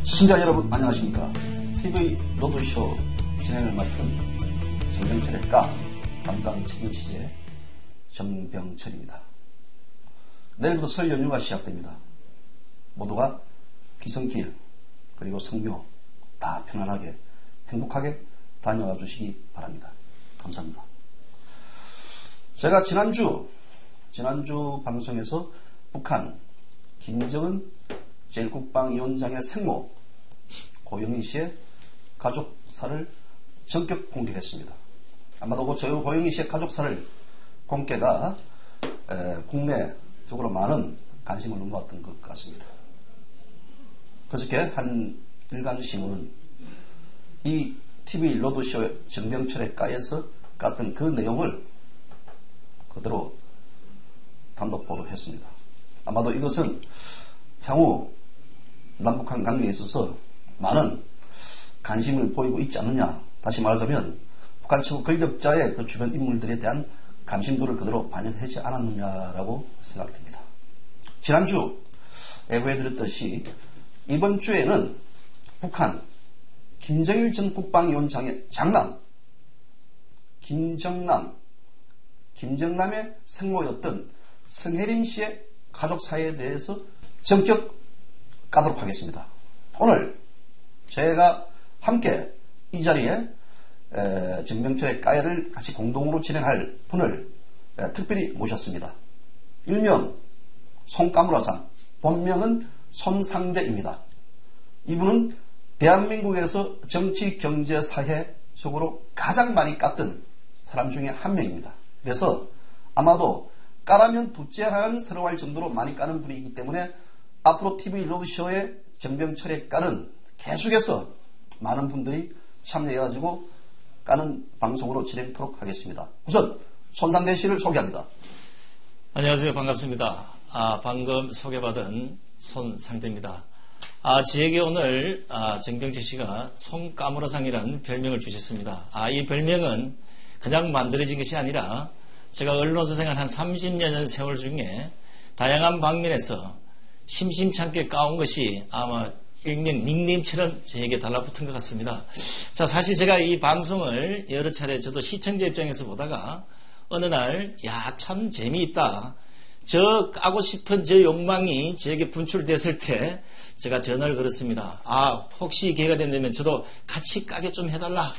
시청자 여러분 안녕하십니까. TV 로드쇼 진행을 맡은 정병철의 까 담당 책임 취재 정병철입니다. 내일부터 설 연휴가 시작됩니다. 모두가 귀성길 그리고 성묘 다 편안하게 행복하게 다녀와 주시기 바랍니다. 감사합니다. 제가 지난주 방송에서 북한 김정은 제1국방위원장의 생모 고영희 씨의 가족사를 전격 공개했습니다. 아마도 그 고영희 씨의 가족사를 공개가 국내적으로 많은 관심을 모았던 것 같습니다. 그저께 한 일간신문은 이 TV 로드쇼 정병철의 까에서 깠던 그 내용을 그대로 단독 보도했습니다. 아마도 이것은 향후 남북한 관계에 있어서 많은 관심을 보이고 있지 않느냐. 다시 말하자면 북한 최고 권력자의 그 주변 인물들에 대한 관심도를 그대로 반영하지 않았느냐라고 생각됩니다. 지난주 예고해드렸듯이 이번 주에는 북한 김정일 전 국방위원장의 장남 김정남의 생모였던 성혜림 씨의 가족사에 대해서 전격 까도록 하겠습니다. 오늘 제가 함께 이 자리에 정병철의 까야를 같이 공동으로 진행할 분을 특별히 모셨습니다. 일명 손까무라상, 본명은 손상대입니다. 이분은 대한민국에서 정치, 경제, 사회적으로 가장 많이 깠던 사람 중에 한 명입니다. 그래서 아마도 까라면 두째하면스러워할 정도로 많이 까는 분이기 때문에 앞으로 TV 로드쇼의 정병철의 까는 계속해서 많은 분들이 참여해가지고 까는 방송으로 진행토록 하겠습니다. 우선 손상대 씨를 소개합니다. 안녕하세요. 반갑습니다. 방금 소개받은 손상대입니다. 저에게 오늘 정병철 씨가 손까무라상이라는 별명을 주셨습니다. 이 별명은 그냥 만들어진 것이 아니라 제가 언론사 생활 한 30년 세월 중에 다양한 방면에서 심심찮게 까온 것이 아마 일명 닉네임처럼 저에게 달라붙은 것 같습니다. 자, 사실 제가 이 방송을 여러 차례 저도 시청자 입장에서 보다가 어느 날, 참 재미있다. 저 까고 싶은 저 욕망이 저에게 분출됐을 때 제가 전화를 걸었습니다. 혹시 기회가 된다면 저도 같이 까게 좀 해달라.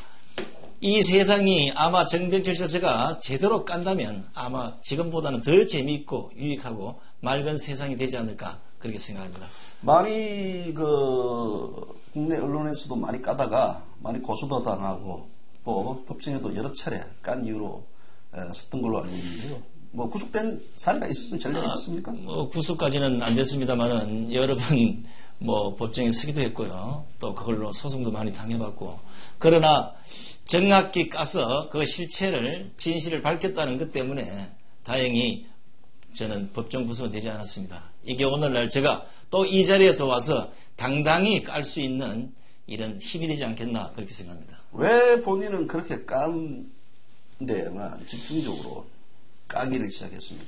이 세상이 아마 정병철 씨가 제가 제대로 깐다면 아마 지금보다는 더 재미있고 유익하고 맑은 세상이 되지 않을까 그렇게 생각합니다. 많이 국내 언론에서도 많이 까다가 많이 고소도 당하고 또 법정에도 여러 차례 깐 이유로 섰던 걸로 알고 있는데요. 구속된 사례가 있었으면 전례가 있었습니까? 구속까지는 안 됐습니다만은 여러 번 법정에 서기도 했고요. 또 그걸로 소송도 많이 당해봤고. 그러나 정확히 까서 그 실체를 진실을 밝혔다는 것 때문에 다행히 저는 법정 구속은 되지 않았습니다. 이게 오늘날 제가 또 이 자리에서 와서 당당히 깔 수 있는 이런 힘이 되지 않겠나 그렇게 생각합니다. 왜 본인은 그렇게 깐 데만 집중적으로 까기를 시작했습니까?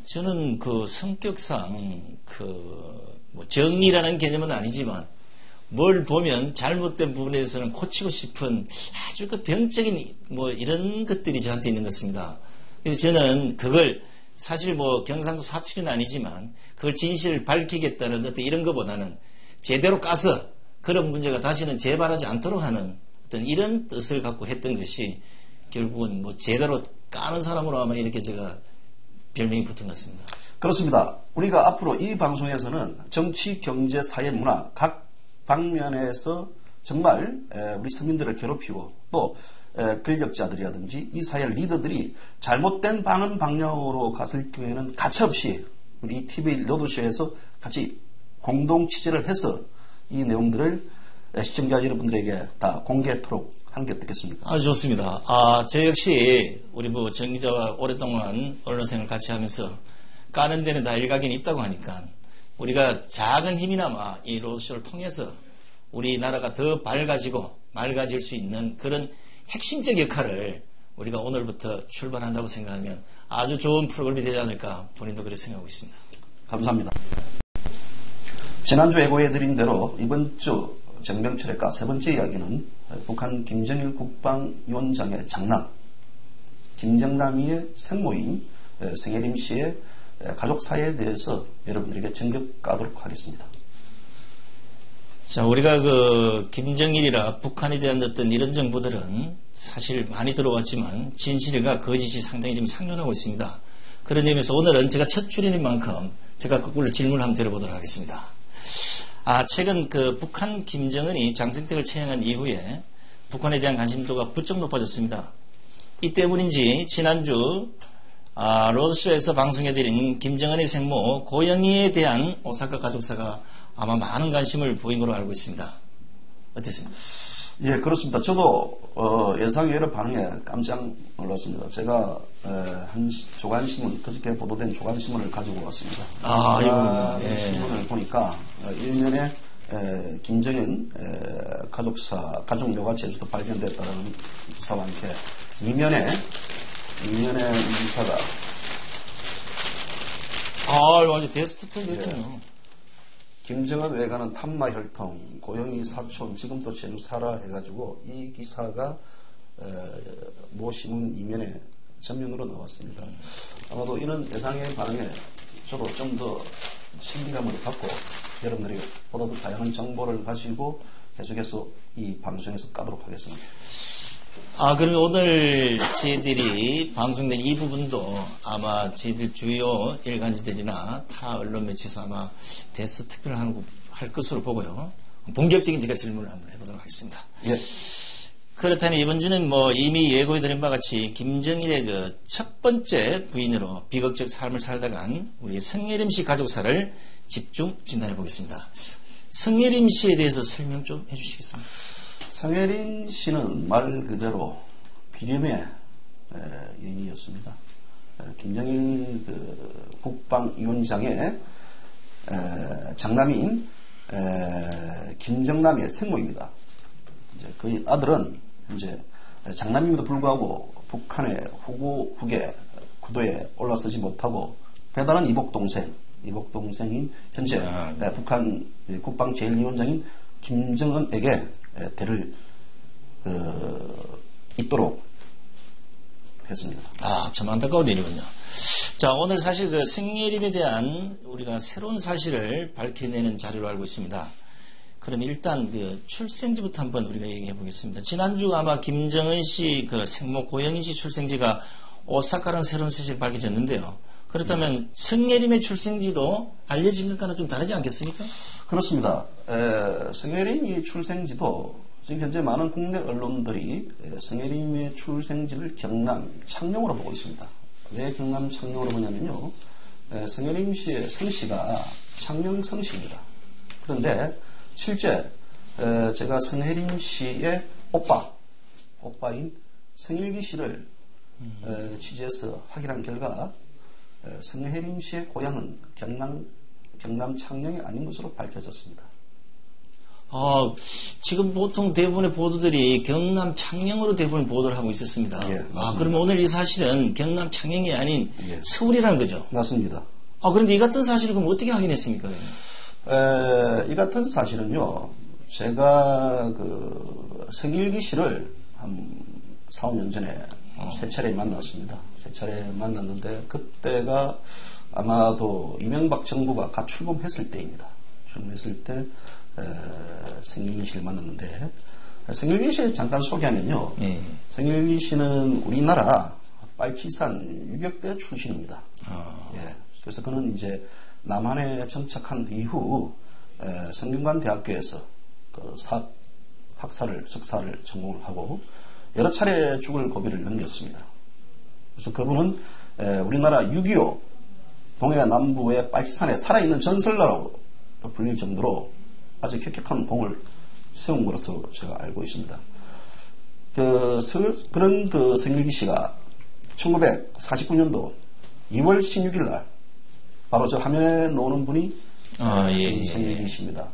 저는 성격상 정의라는 개념은 아니지만 뭘 보면 잘못된 부분에 대해서는 고치고 싶은 아주 병적인 이런 것들이 저한테 있는 것 같습니다. 그래서 저는 그걸 사실 경상도 사투리는 아니지만 그걸 진실을 밝히겠다는 어떤 이런 것보다는 제대로 까서 그런 문제가 다시는 재발하지 않도록 하는 어떤 이런 뜻을 갖고 했던 것이 결국은 제대로 까는 사람으로 아마 이렇게 제가 별명이 붙은 것 같습니다. 그렇습니다. 우리가 앞으로 이 방송에서는 정치, 경제, 사회, 문화 각 방면에서 정말 우리 서민들을 괴롭히고 또 권력자들이라든지 이 사회 리더들이 잘못된 방향으로 갔을 경우에는 가차없이 우리 TV 로드쇼에서 같이 공동 취재를 해서 이 내용들을 시청자 여러분들에게 다 공개하도록 하는 게 어떻겠습니까? 좋습니다. 저 역시 우리 정 기자와 오랫동안 언론생활 같이 하면서 까는 데는 다 일각이 있다고 하니까 우리가 작은 힘이나마 이 로드쇼를 통해서 우리나라가 더 맑아질 수 있는 그런 핵심적 역할을 우리가 오늘부터 출발한다고 생각하면 아주 좋은 프로그램이 되지 않을까 본인도 그렇게 생각하고 있습니다. 감사합니다. 지난주 예고해드린 대로 이번 주 정병철의 까 세 번째 이야기는 북한 김정일 국방위원장의 장남 김정남이의 생모인 성혜림 씨의 가족사에 대해서 여러분들에게 전격 까도록 하겠습니다. 자, 우리가 김정일이라 북한에 대한 어떤 이런 정보들은 사실 많이 들어왔지만 진실과 거짓이 상당히 지금 상존하고 있습니다. 그런 의미에서 오늘은 제가 첫 출연인 만큼 제가 거꾸로 질문을 한번 드려보도록 하겠습니다. 최근 북한 김정은이 장성택을 처형한 이후에 북한에 대한 관심도가 부쩍 높아졌습니다. 이 때문인지 지난주 로드쇼에서 방송해드린 김정은의 생모 고영희에 대한 오사카 가족사가 아마 많은 관심을 보인 걸로 알고 있습니다. 어땠습니까? 예, 그렇습니다. 저도 예상외의 반응에 깜짝 놀랐습니다. 제가 한 조간신문, 그저께 보도된 조간신문을 가지고 왔습니다. 이거 신문을 보니까 일면에 김정은 가족 묘가 제주도 발견됐다는 기사와 함께 이면에 이 기사가 완전 데스크톱 됐군요. 김정은 외가는 탐마 혈통, 고영희 사촌, 지금도 제주 살아 해가지고 이 기사가 모 신문 이면에 전면으로 나왔습니다. 아마도 이런 예상의 반응에 저도 좀 더 신비감을 갖고 여러분들이 보다 더 다양한 정보를 가지고 계속해서 이 방송에서 까도록 하겠습니다. 그러면 오늘 저희들이 방송된 이 부분도 아마 저희들 주요 일간지들이나 타 언론 매체에서 아마 데스특별을 할 것으로 보고요. 본격적인 제가 질문을 한번 해보도록 하겠습니다. 예. 그렇다면 이번 주는 이미 예고해드린 바와 같이 김정일의 첫 번째 부인으로 비극적 삶을 살다간 우리 성예림 씨 가족사를 집중 진단해 보겠습니다. 성예림 씨에 대해서 설명 좀 해주시겠습니까? 성혜림 씨는 말 그대로 비림의 여인이었습니다. 김정일 국방위원장의 장남인 김정남의 생모입니다. 이제 그의 아들은 이제 장남임에도 불구하고 북한의 후계 구도에 올라서지 못하고 배달한 이복 동생인 현재 북한 국방 제1위원장인 김정은에게 대를 잇도록 했습니다. 참 안타까운 일이군요. 자, 오늘 사실 성예림에 대한 우리가 새로운 사실을 밝혀내는 자료로 알고 있습니다. 그럼 일단 출생지부터 한번 우리가 얘기해 보겠습니다. 지난주 아마 김정은 씨 생모 고영희 씨 출생지가 오사카라는 새로운 사실이 밝혀졌는데요. 그렇다면 성예림의 출생지도 알려진 것과는 좀 다르지 않겠습니까? 그렇습니다. 성예림의 출생지도 지금 현재 많은 국내 언론들이 성예림의 출생지를 경남 창녕으로 보고 있습니다. 왜 경남 창녕으로 보냐면요. 성예림 씨의 성씨가 창녕 성씨입니다. 그런데 실제 제가 성혜림 씨의 오빠인 성일기 씨를 취재해서 확인한 결과 성혜림 씨의 고향은 경남 창녕이 아닌 것으로 밝혀졌습니다. 지금 보통 대부분의 보도들이 경남 창녕으로 대부분 보도를 하고 있었습니다. 예, 맞습니다. 그러면 오늘 이 사실은 경남 창녕이 아닌 예. 서울이라는 거죠? 맞습니다. 그런데 이 같은 사실을 그럼 어떻게 확인했습니까? 이 같은 사실은요, 제가 성일기 씨를 한 4, 5년 전에 세 차례 만났습니다. 세 차례 만났는데 그때가 아마도 이명박 정부가 갓 출범했을 때입니다. 출범했을 때 성일기 씨를 만났는데 성일기 씨 잠깐 소개하면요. 성일기 씨는 우리나라 빨치산 유격대 출신입니다. 예. 그래서 그는 이제 남한에 정착한 이후 성균관대학교에서 사학 석사를 전공을 하고 여러 차례 죽을 고비를 넘겼습니다. 그래서 그분은 우리나라 6.25 동해 남부의 빨치산에 살아있는 전설가라고 불릴 정도로 아주 혁혁한 공을 세운 것으로 제가 알고 있습니다. 그런 성일기 씨가 1949년도 2월 16일 날 바로 저 화면에 나오는 분이 성일기 씨입니다.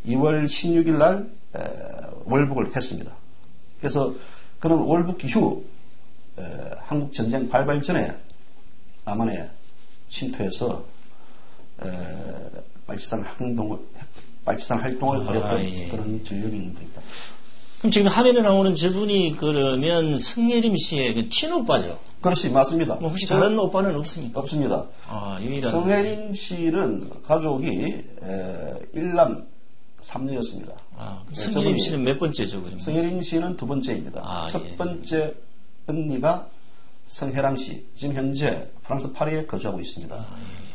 2월 16일 날 월북을 했습니다. 그래서 그는 월북 이후 한국 전쟁 발발 전에 남한에 침투해서 빨치산 활동을 벌였던 예. 그런 전력이 있는 분입니다. 그럼 지금 화면에 나오는 저분이 그러면 성예림 씨의 그 친오빠죠? 그렇지, 맞습니다. 뭐 혹시 다른 오빠는 없습니까? 없습니다. 유일한. 성혜림 씨는 가족이 일남 3女였습니다. 성예림 씨는 몇 번째죠, 그러면? 성혜림 씨는 두 번째입니다. 첫 번째 언니가 성혜랑 씨, 지금 현재 프랑스 파리에 거주하고 있습니다.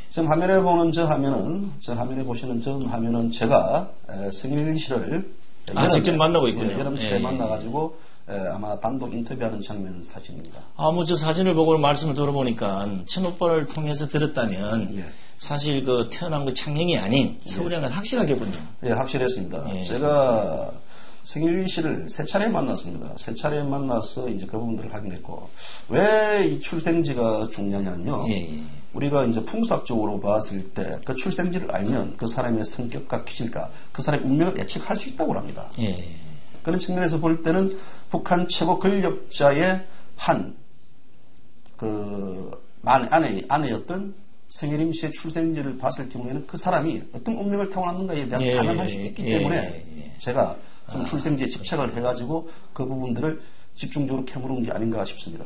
지금 화면에 보는 화면에 보시는 저 화면은 제가 성혜림 씨를 직접 만나고 있군요. 여름철에 만나가지고 아마 단독 인터뷰하는 장면 사진입니다. 뭐 저 사진을 보고 말씀을 들어보니까 친오빠를 통해서 들었다면 사실 그 태어난 그 창녕이 아닌 서울에 간 확실하겠군요. 예, 확실했습니다. 제가 성일 씨를 세 차례 만났습니다. 세 차례 만나서 이제 그 부분들을 확인했고, 왜 이 출생지가 중요하냐면요. 우리가 이제 풍수학적으로 봤을 때 그 출생지를 알면 그 사람의 성격과 기질과 그 사람의 운명을 예측할 수 있다고 합니다. 그런 측면에서 볼 때는 북한 최고 권력자의 아내였던 성혜림 씨의 출생지를 봤을 경우에는 그 사람이 어떤 운명을 타고났는가에 대한 가늠할 수 있기 때문에 제가 좀 출생지에 집착을 해가지고 그 부분들을 집중적으로 캐물은 게 아닌가 싶습니다.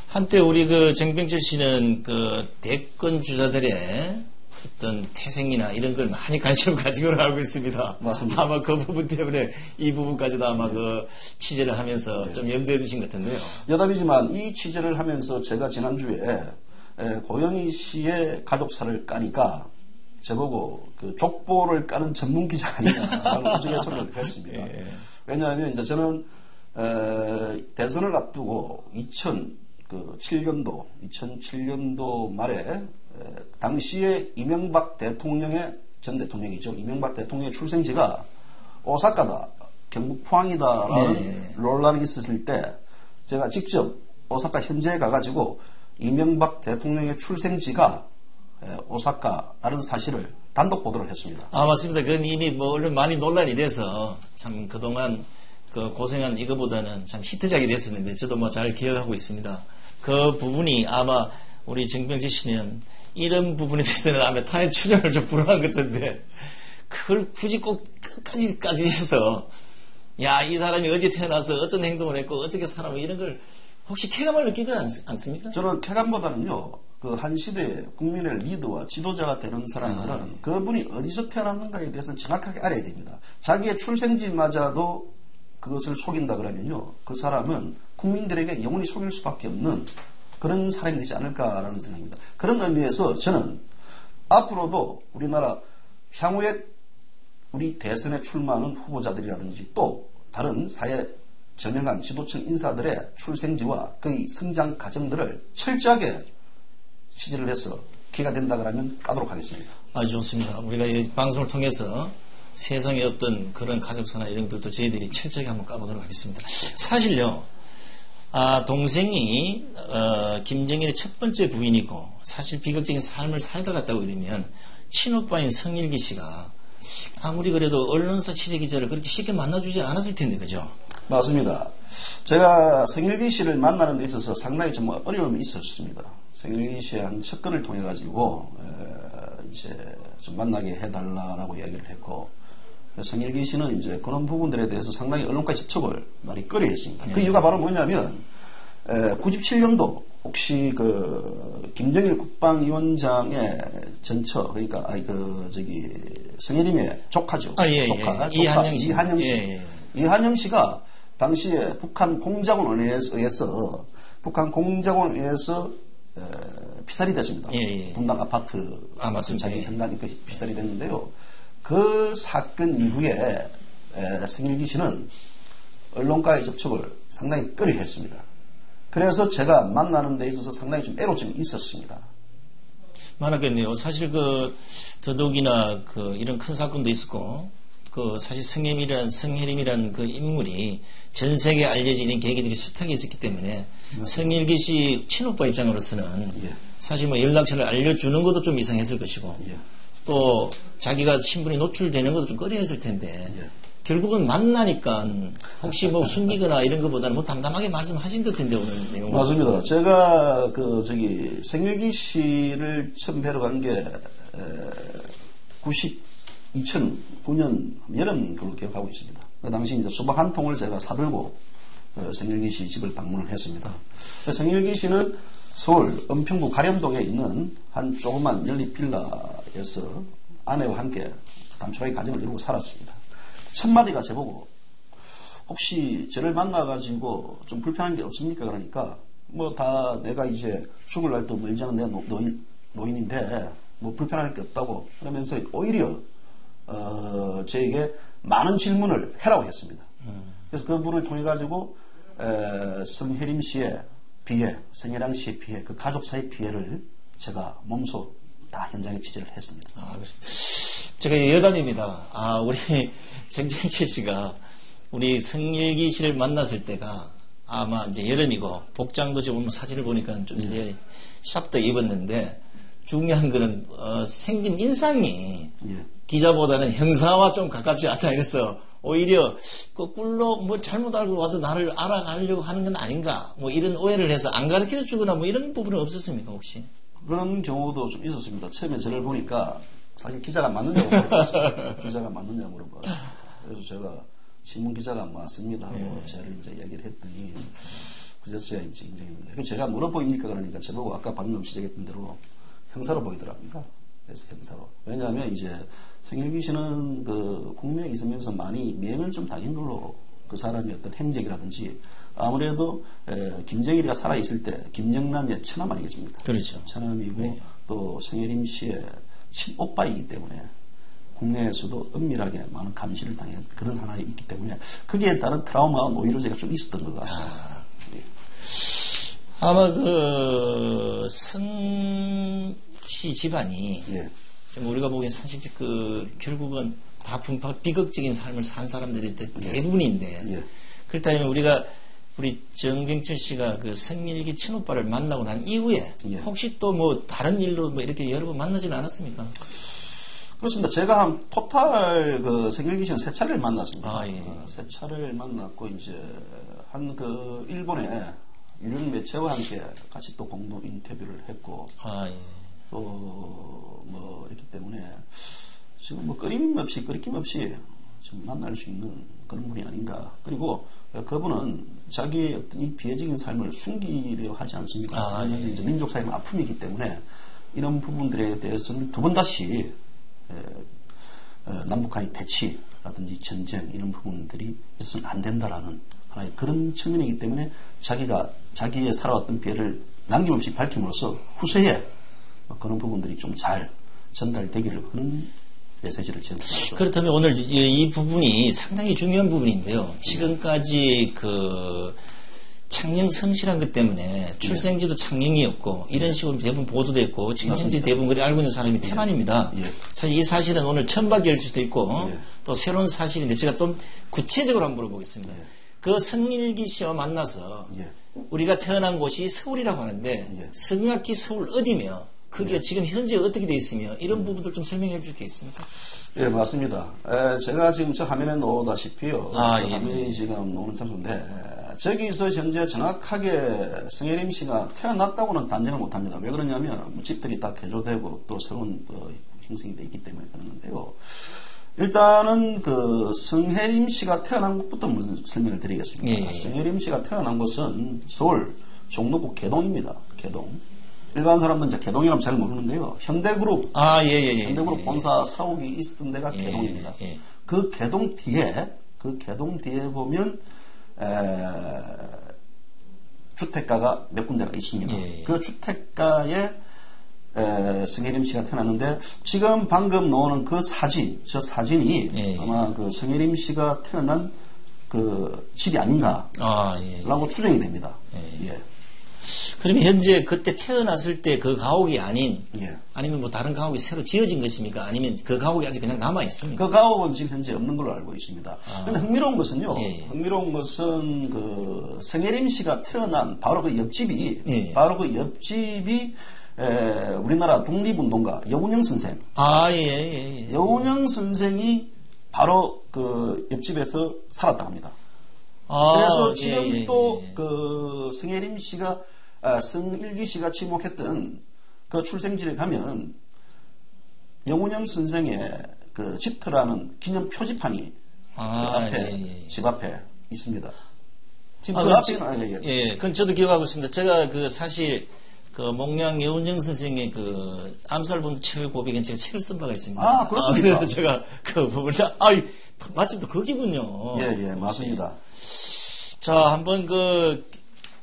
한때 우리 그 정병철 씨는 그 대권 주자들의 어떤 태생이나 이런 걸 많이 관심을 가지고 알고 있습니다. 맞습니다. 아마 그 부분 때문에 이 부분까지도 아마 그 취재를 하면서 좀 염두에 두신 것 같은데요. 여담이지만 이 취재를 하면서 제가 지난주에 고영희 씨의 가족사를 까니까 저보고 그 족보를 까는 전문 기자 아니냐라는 우스갯소리를 했습니다. 왜냐하면 이제 저는 대선을 앞두고 2007년도 말에 당시에 이명박 대통령의 전 대통령이죠. 이명박 대통령의 출생지가 오사카다, 경북 포항이다라는 논란이 있었을 때 제가 직접 오사카 현지에 가가지고 이명박 대통령의 출생지가 오사카라는 사실을 단독 보도를 했습니다. 맞습니다. 그건 이미 뭐 얼른 많이 논란이 돼서 참 그동안 그 고생한 이거보다는 참 히트작이 됐었는데 저도 뭐 잘 기억하고 있습니다. 그 부분이 아마 우리 정병재 씨는 이런 부분에 대해서는 아마 타협 출연을 좀 불허한 것 같은데 그걸 굳이 꼭 끝까지 까주셔서 이 사람이 어디 태어나서 어떤 행동을 했고 어떻게 살아고 이런 걸 혹시 쾌감을 느끼지 않습니까? 저는 쾌감보다는요, 그 한 시대의 국민의 리더와 지도자가 되는 사람들은 그분이 어디서 태어났는가에 대해서 정확하게 알아야 됩니다. 자기의 출생지마저도 그것을 속인다 그러면요, 그 사람은 국민들에게 영원히 속일 수밖에 없는 그런 사람이 되지 않을까라는 생각입니다. 그런 의미에서 저는 앞으로도 우리나라 향후에 우리 대선에 출마하는 후보자들이라든지 또 다른 사회 저명한 지도층 인사들의 출생지와 그의 성장 과정들을 철저하게 취재를 해서 기회가 된다 그러면 까도록 하겠습니다. 아주 좋습니다. 우리가 이 방송을 통해서 세상의 어떤 그런 가족사나 이런 것들도 저희들이 철저하게 한번 까보도록 하겠습니다. 사실요, 동생이 김정일의 첫 번째 부인이고 사실 비극적인 삶을 살다 갔다고 그러면 친오빠인 성일기 씨가 아무리 그래도 언론사 취재 기자를 그렇게 쉽게 만나주지 않았을 텐데, 그죠? 맞습니다. 제가 성일기 씨를 만나는 데 있어서 상당히 좀 어려움이 있었습니다. 성일기 씨의 한 접근을 통해 가지고 이제 좀 만나게 해달라라고 이야기를 했고, 성일기 씨는 이제 그런 부분들에 대해서 상당히 언론과의 접촉을 많이 꺼려했습니다. 그 이유가 바로 뭐냐면 97년도 혹시 그 김정일 국방위원장의 전처, 그러니까 성일임의 조카죠. 조카 이한영 씨. 이한영 씨가 당시에 북한 공작원에 의해서 피살이 됐습니다. 분당 아파트 자기 현관이 피살이 됐는데요. 그 사건 이후에 성일기 씨는 언론과의 접촉을 상당히 꺼려했습니다. 그래서 제가 만나는 데 있어서 상당히 좀 애로점이 있었습니다. 많았겠네요. 사실 더더욱이나 이런 큰 사건도 있었고, 사실 성혜림이라는 그 인물이 전 세계에 알려지는 계기들이 숱하게 있었기 때문에 성일기 씨 친오빠 입장으로서는 사실 연락처를 알려주는 것도 좀 이상했을 것이고, 또 자기가 신분이 노출되는 것도 좀 꺼려했을 텐데, 결국은 만나니까 혹시 숨기거나 이런 것보다는 담담하게 말씀하신 것 같은데, 오늘 내용. 맞습니다. 제가 성일기 씨를 처음 뵈러 간 게 2009년 여름 걸로 기억하고 있습니다. 그 당시 이제 수박 한 통을 제가 사들고 성일기 씨 집을 방문을 했습니다. 성일기 씨는 서울 은평구 가련동에 있는 한 조그만 연립 빌라에서 아내와 함께 단촐하게 가정을 이루고 살았습니다. 첫 마디가 저보고 혹시 저를 만나가지고 좀 불편한 게 없습니까? 그러니까 뭐 다 내가 이제 죽을 날도 멀지 않은 내가 노인인데 뭐 불편할 게 없다고 그러면서 오히려 저에게 많은 질문을 해라고 했습니다. 그래서 그분을 통해 가지고 성혜림 씨의 비해, 성혜랑 씨의 비해, 그 가족 사이 비해를 제가 몸소 다 현장에 취재를 했습니다. 제가 여담입니다. 우리 정경철 씨가 우리 성일기 씨를 만났을 때가 아마 이제 여름이고 복장도 좀 사진을 보니까 좀 이제 샵도 입었는데 중요한 거는 생긴 인상이 기자보다는 형사와 좀 가깝지 않다 이래서 오히려 거꾸로 뭐 잘못 알고 와서 나를 알아가려고 하는 건 아닌가 뭐 이런 오해를 해서 안 가르쳐 주거나 뭐 이런 부분은 없었습니까 혹시? 그런 경우도 좀 있었습니다. 처음에 저를 보니까 사실 기자가 맞느냐고 물어봤어요. 기자가 맞느냐고 물어봤어요. 그래서 제가 신문 기자가 맞습니다 하고 저를 이제 얘기를 했더니 그제서야 이제 인정했는데 제가 뭐로 보입니까 그러니까 저보고 아까 방금 지적했던 대로 형사로 보이더랍니다. 그래서 형사로. 왜냐하면 이제 성일기 씨는 그 국내에 있으면서 많이 미행을 좀 당한 걸로 그 사람의 어떤 행적이라든지 아무래도 김정일이가 살아있을 때 김영남의 처남 아니겠습니까? 그렇죠. 처남이고 또 성혜림 씨의 친오빠이기 때문에 국내에서도 은밀하게 많은 감시를 당한 그런 하나에 있기 때문에 거기에 따른 트라우마가 오히려 제가 좀 있었던 것 같습니다. 아마 그 성씨 집안이 좀 우리가 보기엔 사실 결국은 다 비극적인 삶을 산 사람들이 대부분인데 그렇다면 우리 정경철 씨가 그 성일기 친오빠를 만나고 난 이후에 혹시 또 뭐 다른 일로 뭐 이렇게 여러 번 만나지는 않았습니까? 그렇습니다. 제가 한 토탈 그 성일기 씨는 세 차례를 만났습니다. 세 차례를 만났고 이제 한 그 일본에 유령 매체와 함께 같이 또 공동 인터뷰를 했고 또 뭐 이렇기 때문에 지금 뭐 꺼림 없이 좀 만날 수 있는 그런 분이 아닌가. 그리고 그분은 자기의 어떤 이 비애적인 삶을 숨기려 하지 않습니다. 왜냐하면 이제 민족 사회의 아픔이기 때문에 이런 부분들에 대해서는 두 번 다시 남북한의 대치라든지 전쟁 이런 부분들이 있으면 안 된다라는 하나의 그런 측면이기 때문에 자기의 살아왔던 비애를 남김없이 밝힘으로써 후세에 그런 부분들이 좀 잘 전달되기를 그런 메시지를 전달합니다. 그렇다면 오늘 이 부분이 상당히 중요한 부분인데요. 지금까지 그 창녕 성실한 것 때문에 출생지도 창녕이었고 이런 식으로 대부분 보도됐고 지금 현재 대부분 그리 알고 있는 사람이 태만입니다. 사실 이 사실은 오늘 천박일 수도 있고 또 새로운 사실인데 제가 좀 구체적으로 한번 물어보겠습니다. 그 성일기 씨와 만나서 우리가 태어난 곳이 서울이라고 하는데 성악기 서울 어디며 그게 지금 현재 어떻게 되어 있으며 이런 부분들 좀 설명해 줄 게 있습니까? 예, 맞습니다. 제가 지금 저 화면에 놓다시피요. 화면이 지금 놓는 장소인데 저기서 현재 정확하게 성혜림 씨가 태어났다고는 단정을 못합니다. 왜 그러냐면 뭐 집들이 다 개조되고 또 새로운 형성이 돼 있기 때문에 그런 건데요. 일단은 그 성혜림 씨가 태어난 곳부터 설명을 드리겠습니다. 성혜림 씨가 태어난 곳은 서울 종로구 개동입니다. 개동. 일반 사람들은 이제 개동이라면 잘 모르는데요. 현대그룹, 현대그룹 본사 사옥이 있었던 데가 개동입니다. 그 개동 뒤에 보면 주택가가 몇 군데가 있습니다. 그 주택가에 성혜림 씨가 태어났는데 지금 방금 나오는 저 사진이 아마 그 성혜림 씨가 태어난 그 집이 아닌가라고 추정이 됩니다. 그러면 현재 그때 태어났을 때 그 가옥이 아닌 아니면 뭐 다른 가옥이 새로 지어진 것입니까? 아니면 그 가옥이 아직 그냥 남아 있습니까? 그 가옥은 지금 현재 없는 걸로 알고 있습니다. 그런데 흥미로운 것은요. 흥미로운 것은 그 성혜림 씨가 태어난 바로 그 옆집이 우리나라 독립운동가 여운형 선생. 여운형 선생이 바로 그 옆집에서 살았다고 합니다. 그래서 지금 또 그 성혜림 씨가 성일기 씨가 지목했던 그 출생지에 가면 영훈영 선생의 그 집터라는 기념 표지판이 그 앞에 집 앞에 있습니다. 지금 그 앞에는 그건 저도 기억하고 있습니다. 제가 그 사실 그 목량 여운정 선생의 그 암살본 최후의 고백엔 제가 책을 쓴 바가 있습니다. 아, 그렇습니까? 그래서 제가 그 부분을 마침 또 거기군요. 맞습니다. 자, 한번 그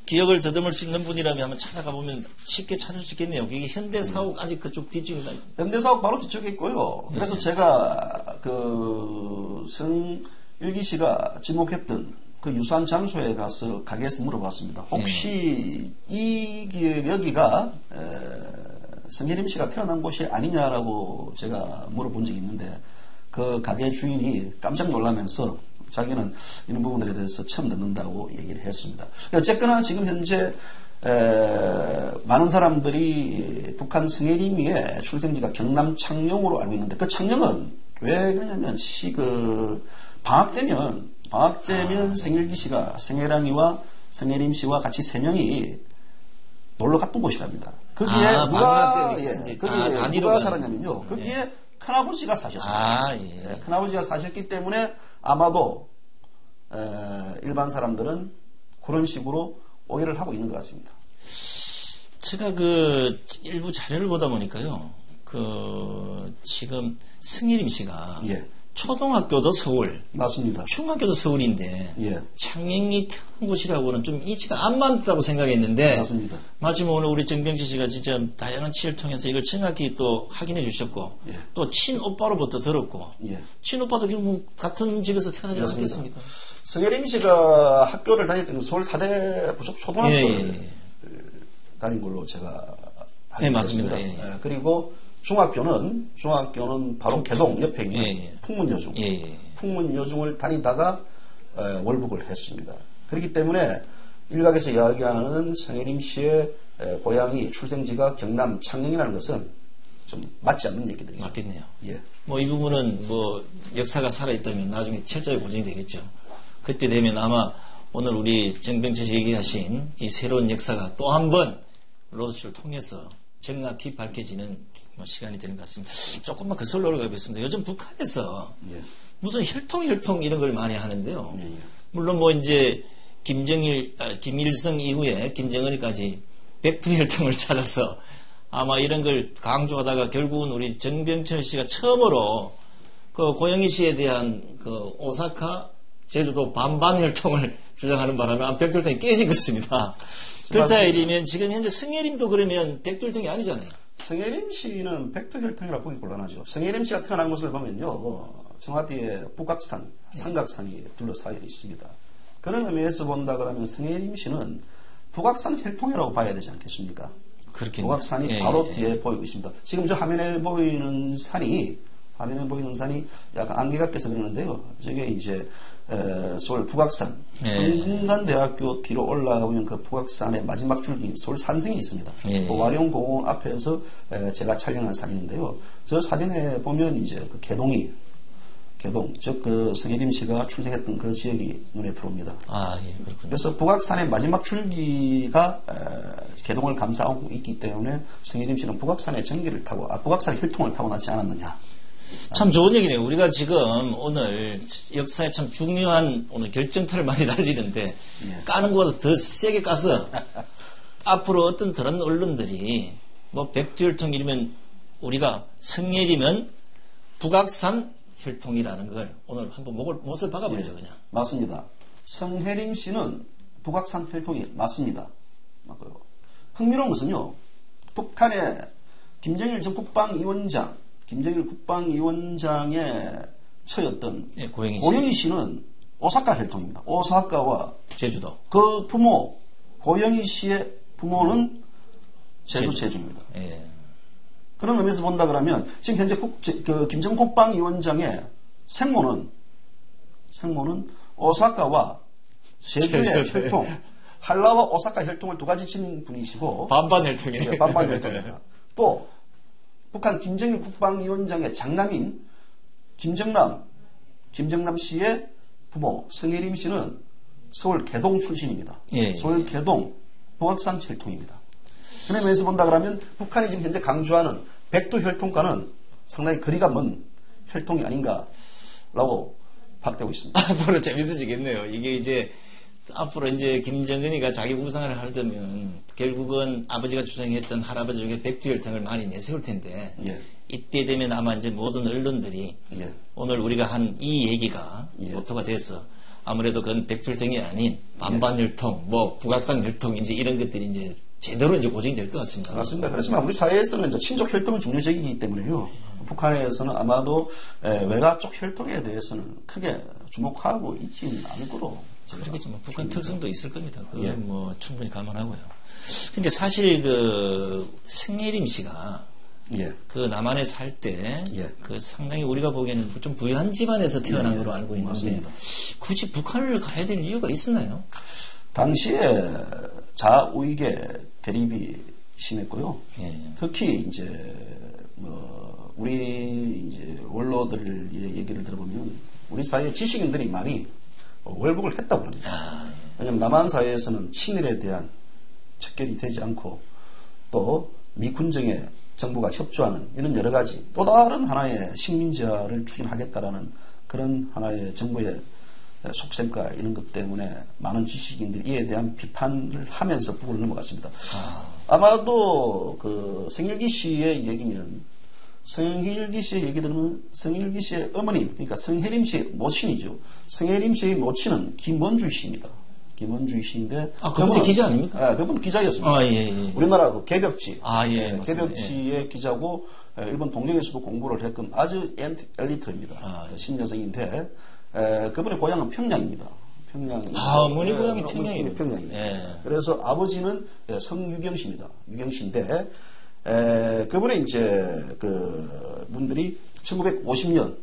기억을 더듬을 수 있는 분이라면 한번 찾아가 보면 쉽게 찾을 수 있겠네요. 이게 현대사옥 아직 그쪽 뒤쪽인가요? 현대사옥 바로 뒤쪽에 있고요. 그래서 제가 그 성일기 씨가 지목했던 그 유사한 장소에 가서 가게에서 물어봤습니다. 혹시 여기가 성혜림 씨가 태어난 곳이 아니냐라고 제가 물어본 적이 있는데 그 가게 주인이 깜짝 놀라면서 자기는 이런 부분들에 대해서 처음 듣는다고 얘기를 했습니다. 어쨌거나 지금 현재 많은 사람들이 북한 성혜림이의 출생지가 경남 창녕으로 알고 있는데 그 창녕은 왜 그러냐면 방학 되면 성일기 씨가 성혜랑이와 성혜림 씨와 같이 세 명이 놀러 갔던 곳이랍니다. 거기에 누가 살았냐면요. 거기에 큰아버지가 사셨습니다. 큰아버지가 사셨기 때문에 아마도 일반 사람들은 그런 식으로 오해를 하고 있는 것 같습니다. 제가 그 일부 자료를 보다 보니까요. 그 지금 성혜림 씨가 초등학교도 서울, 맞습니다. 중학교도 서울인데 창녕이 태어난 곳이라고는 좀 이치가 안 맞다고 생각했는데 맞습니다. 마침 오늘 우리 정병지 씨가 진짜 다양한 취재를 통해서 이걸 정확히 또 확인해 주셨고 또 친오빠로부터 들었고 친오빠도 결국 같은 집에서 태어나지 않았겠습니까? 성혜림 씨가 학교를 다녔던 건 서울 4대 부속 초등학교를 다닌 걸로 제가 알고 맞습니다. 있습니다. 그리고 중학교는 바로 개동 옆에 있는 풍문여중. 풍문여중을 다니다가 월북을 했습니다. 그렇기 때문에 일각에서 이야기하는 성혜림 씨의 고향이 출생지가 경남 창녕이라는 것은 좀 맞지 않는 얘기들이죠. 맞겠네요. 뭐 이 부분은 뭐 역사가 살아있다면 나중에 철저히 보정이 되겠죠. 그때 되면 아마 오늘 우리 정병철 씨 얘기하신 이 새로운 역사가 또 한 번 로드쇼를 통해서 정확히 밝혀지는 시간이 되는 것 같습니다. 조금만 거슬러 올라가겠습니다. 요즘 북한에서 무슨 혈통 이런 걸 많이 하는데요. 물론 뭐 이제 김일성 이후에 김정은이까지 백두혈통을 찾아서 아마 이런 걸 강조하다가 결국은 우리 정병철 씨가 처음으로 그 고영희 씨에 대한 그 오사카 제주도 반반혈통을 주장하는 바람에 백두혈통이 깨진 것입니다. 그렇다 이르면 지금 현재 성혜림도 그러면 백두혈통이 아니잖아요. 성혜림 씨는 백두혈통이라고 보기 곤란하죠. 성혜림 씨가 태어난 곳을 보면요. 청와대에 북악산, 삼각산이 둘러싸여 있습니다. 그런 의미에서 본다 그러면 성혜림 씨는 북악산 혈통이라고 봐야 되지 않겠습니까? 그렇겠네요. 북악산이 바로 뒤에 보이고 있습니다. 지금 저 화면에 보이는 산이 약간 안개가 껴서 그러는데요. 저게 이제 서울 북악산 성균관대학교 뒤로 올라가면 그 북악산의 마지막 줄기 서울 산성이 있습니다. 그 와룡공원 앞에서 제가 촬영한 사진인데요. 저 사진에 보면 이제 그 개동 즉 그 성혜림 씨가 출생했던 그 지역이 눈에 들어옵니다. 그렇군요. 그래서 북악산의 마지막 줄기가 개동을 감싸고 있기 때문에 성혜림 씨는 북악산의 전기를 타고 북악산의 혈통을 타고나지 않았느냐. 참 좋은 얘기네요. 우리가 지금 오늘 역사에 참 중요한 오늘 결정타를 많이 날리는데 까는 것보다 더 세게 까서 앞으로 어떤 다른 언론들이 뭐 백두혈통 이러면 우리가 성혜림은 북악산 혈통이라는 걸 오늘 한번 못을 박아버리죠. 그냥. 맞습니다. 성혜림 씨는 북악산 혈통이 맞습니다. 맞고요. 흥미로운 것은요. 북한의 김정일 전 국방위원장의 처였던 고영희 씨는 오사카 혈통입니다. 오사카와 제주도. 그 부모 고영희 씨의 부모는 제주입니다. 그런 의미에서 본다 그러면 지금 현재 김정일 국방위원장의 생모는 오사카와 제주의 혈통, 한라와 오사카 혈통을 두 가지 지닌 분이시고 반반 혈통이네요. 반반 혈통입니다. 또 북한 김정일 국방위원장의 장남인 김정남 씨의 부모 성혜림 씨는 서울 개동 출신입니다. 서울 개동 북악산 혈통입니다. 그런 면에서 본다 그러면 북한이 지금 현재 강조하는 백두혈통과는 상당히 거리가 먼 혈통이 아닌가라고 파악되고 있습니다. 앞으로 재밌어지겠네요. 이게 이제 앞으로 이제 김정은이가 자기 우상을 하려면 결국은 아버지가 주장했던 할아버지 중에 백두혈통을 많이 내세울 텐데 예. 이때 되면 아마 이제 모든 언론들이 예. 오늘 우리가 한 이 얘기가 예. 모토가 돼서 아무래도 그건 백두혈통이 아닌 반반혈통, 뭐 북악산혈통 이제 이런 것들이 이제 제대로 이제 고정이 될 것 같습니다. 맞습니다. 그렇지만 우리 사회에서는 이제 친족 혈통은 중요적이기 때문에요. 북한에서는 아마도 외가 쪽 혈통에 대해서는 크게 주목하고 있지는 않을 거로. 그렇겠지만 북한 특성도 있을 겁니다. 그건 예. 뭐 충분히 감안하고요. 근데 사실 그 승예림 씨가 예. 그 남한에 살 때 예. 그 상당히 우리가 보기에는 좀 부유한 집안에서 태어난 예. 걸로 알고 있는데 맞습니다. 굳이 북한을 가야 될 이유가 있었나요? 당시에 자우익의 대립이 심했고요. 예. 특히 이제 뭐 우리 이제 원로들의 얘기를 들어보면 우리 사회 지식인들이 많이 월북을 했다고 합니다. 왜냐하면 남한 사회에서는 친일에 대한 척결이 되지 않고 또 미군정에 정부가 협조하는 이런 여러 가지 또 다른 하나의 식민지화를 추진하겠다라는 그런 하나의 정부의 속셈과 이런 것 때문에 많은 지식인들이 이에 대한 비판을 하면서 북으로 넘어갔습니다. 아마도 그 성일기 씨의 얘기면 성일기 씨의 얘기 들으면 성일기 씨의 어머님, 그러니까 성혜림 씨의 모친이죠. 성혜림 씨의 모친은 김원주희 씨입니다. 김원주희 씨인데. 아, 그분도 기자 아닙니까? 네, 그분 기자였습니다. 아, 예, 예. 우리나라 그 개벽지. 아, 예. 개벽지의 기자고, 일본 동경에서도 공부를 했건 아주 엘리트입니다. 아, 예. 신여성인데, 그분의 고향은 평양입니다. 평양. 아, 어머니 고향이 평양이에요. 평양이에요. 예. 그래서 아버지는 성유경 씨입니다. 유경 씨인데, 그분의 이제 그 분들이 1950년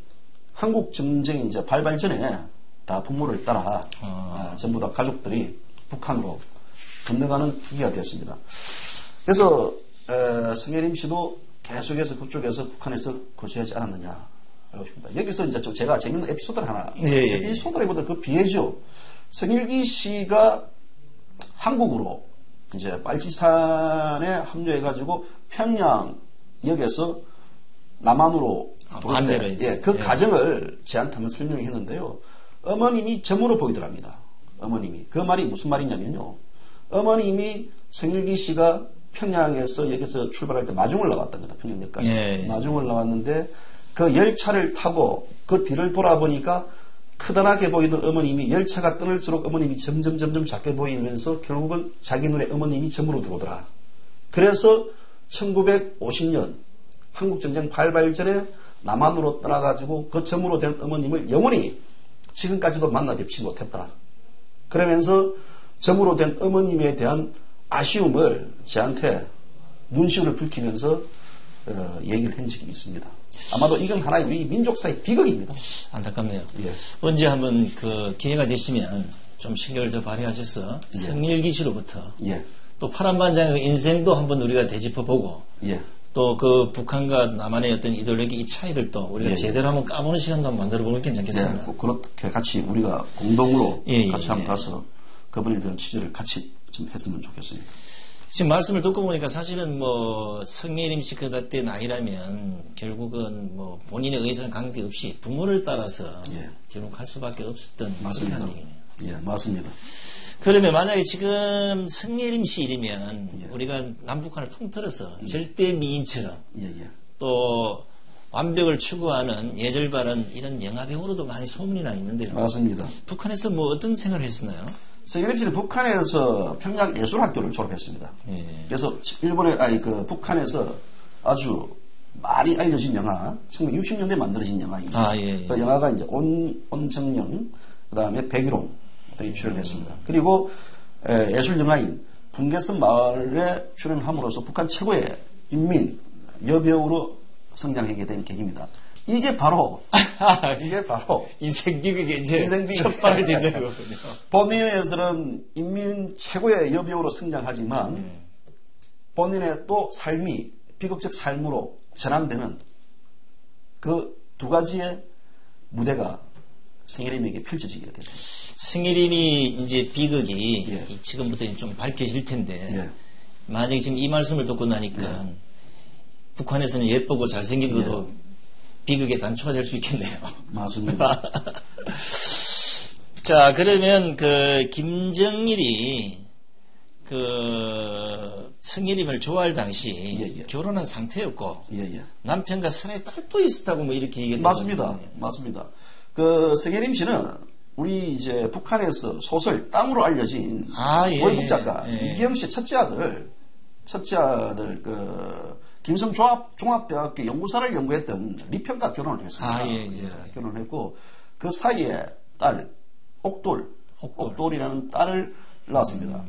한국 전쟁이 이제 발발 전에 다 부모를 따라 전부 다 가족들이 북한으로 건너가는 기기가 되었습니다. 그래서 성혜림 씨도 계속해서 그쪽에서 북한에서 거주하지 않았느냐 알겠습니다. 여기서 이제 제가 재밌는 에피소드를 하나 에피소드라기보다 그 비해죠. 성일기 씨가 한국으로 이제 빨치산에 합류해가지고 평양역에서 남한으로 반대로 이제. 그 과정을 저한테 한번 설명했는데요. 어머님이 점으로 보이더랍니다. 어머님이. 그 말이 무슨 말이냐면요. 어머님이 성일기 씨가 평양에서 여기서 출발할 때 마중을 나왔답니다. 평양역까지. 예. 마중을 나왔는데 그 열차를 타고 그 뒤를 돌아보니까 크다랗게 보이던 어머님이 열차가 떠날수록 어머님이 점점 작게 보이면서 결국은 자기 눈에 어머님이 점으로 들어오더라. 그래서 1950년 한국전쟁 발발 전에 남한으로 떠나가지고 그 점으로 된 어머님을 영원히 지금까지도 만나 뵙지 못했다. 그러면서 점으로 된 어머님에 대한 아쉬움을 저한테 눈시울을 붉히면서 얘기를 한 적이 있습니다. 아마도 이건 하나의 우리 민족사의 비극입니다. 안타깝네요. 예. 언제 한번 그 기회가 되시면 좀 신경을 더 발휘하셔서 예. 성일기 씨로부터 예. 또 파란반장의 인생도 한번 우리가 되짚어보고 예. 또 그 북한과 남한의 어떤 이데올로기 이 차이들도 우리가 예. 제대로 한번 까보는 시간도 한번 만들어보면 예. 괜찮겠습니다. 그렇게 같이 우리가 공동으로 예. 같이 한번 가서 그분에 대한 취재를 같이 좀 했으면 좋겠습니다. 지금 말씀을 듣고 보니까 사실은 뭐 성예림 씨 그때 나이라면 결국은 뭐 본인의 의사는 관계없이 부모를 따라서 예. 결국 할 수밖에 없었던 맞습니다. 그런 얘기네요. 예, 맞습니다. 그러면 만약에 지금 성예림 씨 일이면 예. 우리가 남북한을 통틀어서 절대 미인처럼 예, 예. 또 완벽을 추구하는 예절 바른 이런 영화배우로도 많이 소문이 나 있는데요. 맞습니다. 북한에서 뭐 어떤 생활을 했었나요? 성예림 씨는 북한에서 평양예술학교를 졸업했습니다. 예. 그래서 북한에서 아주 많이 알려진 영화, 1960년대에 만들어진 영화입니다. 아, 예, 예. 그 영화가 이제 온정영, 그 다음에 백일홍 등이 출연했습니다. 그리고 예술 영화인 분계선 마을에 출연함으로써 북한 최고의 인민 여배우로 성장하게 된 계기입니다. 이게 바로 인생 비극의 이제 인생 비극. 첫 발을 딛는 거군요. 본인에서는 인민 최고의 여배우로 성장하지만 본인의 또 삶이 비극적 삶으로 전환되는 그 두 가지의 무대가 성예림에게 펼쳐지게 됐습니다. 승일임이 이제 비극이 예. 지금부터 좀 밝혀질 텐데 예. 만약에 지금 이 말씀을 듣고 나니까 북한에서는 예쁘고 잘생긴 것도 비극의 단초가 될 수 있겠네요. 맞습니다. 자, 그러면 그 김정일이 그 성혜림을 좋아할 당시 예, 예. 결혼한 상태였고 예. 남편과 사랑의 딸도 있었다고 뭐 이렇게 얘기했던 맞습니다. 맞습니다. 그 성혜림 씨는 우리 이제 북한에서 소설 땅으로 알려진 예, 월북 작가 예. 이기영 씨의 첫째 아들 그 김성 종합대학교 연구사를 연구했던 리평과 결혼을 했습니다. 예. 결혼을 했고 그 사이에 딸 옥돌이라는 딸을 낳았습니다.